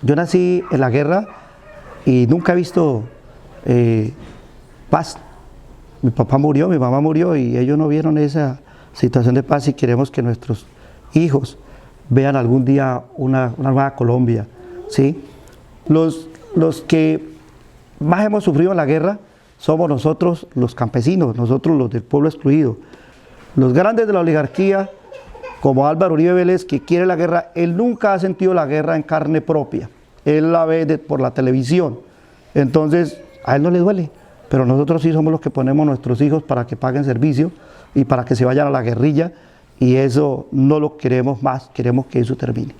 Yo nací en la guerra y nunca he visto paz. Mi papá murió, mi mamá murió y ellos no vieron esa situación de paz y queremos que nuestros hijos vean algún día una nueva Colombia, ¿sí? Los que más hemos sufrido en la guerra somos nosotros los campesinos, nosotros los del pueblo excluido. Los grandes de la oligarquía, como Álvaro Uribe Vélez, que quiere la guerra, él nunca ha sentido la guerra en carne propia, él la ve por la televisión, entonces a él no le duele, pero nosotros sí somos los que ponemos a nuestros hijos para que paguen servicio y para que se vayan a la guerrilla, y eso no lo queremos más, queremos que eso termine.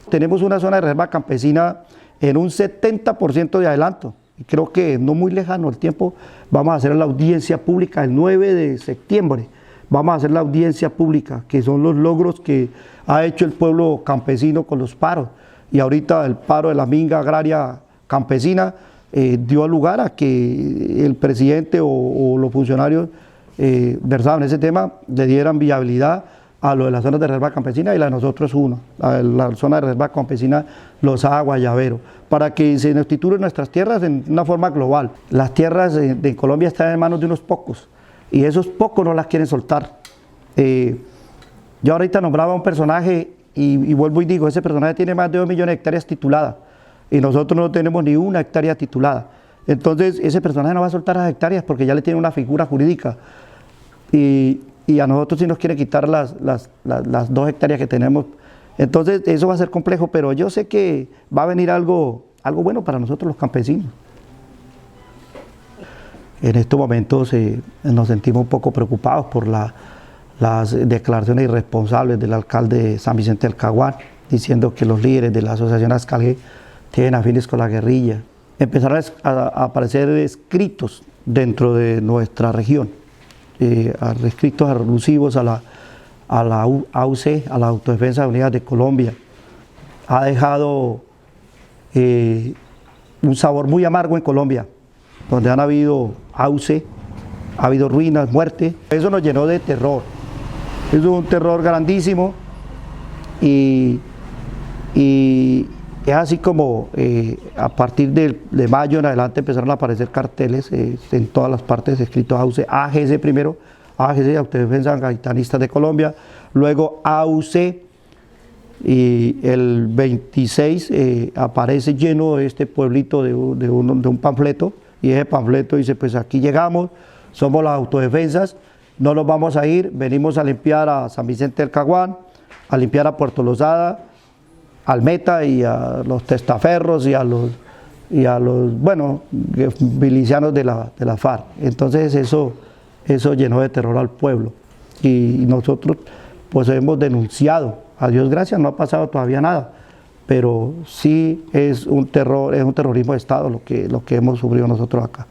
Tenemos una zona de reserva campesina en un 70% de adelanto, y creo que no muy lejano el tiempo vamos a hacer la audiencia pública el 9 de septiembre, vamos a hacer la audiencia pública, que son los logros que ha hecho el pueblo campesino con los paros, y ahorita el paro de la minga agraria campesina dio lugar a que el presidente o los funcionarios versados en ese tema le dieran viabilidad a lo de las zonas de reserva campesina, y la de nosotros uno, la zona de reserva campesina Lozada Guayabero, para que se nos titulen nuestras tierras en una forma global. Las tierras de Colombia están en manos de unos pocos, y esos pocos no las quieren soltar. Yo ahorita nombraba a un personaje y vuelvo y digo, ese personaje tiene más de 2 millones de hectáreas tituladas, y nosotros no tenemos ni una hectárea titulada. Entonces ese personaje no va a soltar las hectáreas porque ya le tiene una figura jurídica, y a nosotros sí nos quiere quitar las 2 hectáreas que tenemos. Entonces eso va a ser complejo, pero yo sé que va a venir algo bueno para nosotros los campesinos. En estos momentos nos sentimos un poco preocupados por las declaraciones irresponsables del alcalde de San Vicente del Caguán, diciendo que los líderes de la asociación Ascalge tienen afines con la guerrilla. Empezaron a aparecer escritos dentro de nuestra región, escritos alusivos a la AUC, a la Autodefensa Unida de Colombia. Ha dejado un sabor muy amargo en Colombia, donde han habido AUC, ha habido ruinas, muerte. Eso nos llenó de terror. Es un terror grandísimo, y es así como a partir de mayo en adelante empezaron a aparecer carteles en todas las partes escritos AUC, AGC primero, AGC, Autodefensa Gaitanista de Colombia, luego AUC, y el 26 aparece lleno de este pueblito de un panfleto, y ese panfleto dice, pues aquí llegamos, somos las autodefensas, no nos vamos a ir, venimos a limpiar a San Vicente del Caguán, a limpiar a Puerto Lozada, al Meta y a los testaferros y a los bueno, milicianos de la FARC. Entonces eso llenó de terror al pueblo, y nosotros pues hemos denunciado. A Dios gracias no ha pasado todavía nada, pero sí es un terrorismo de Estado lo que hemos sufrido nosotros acá.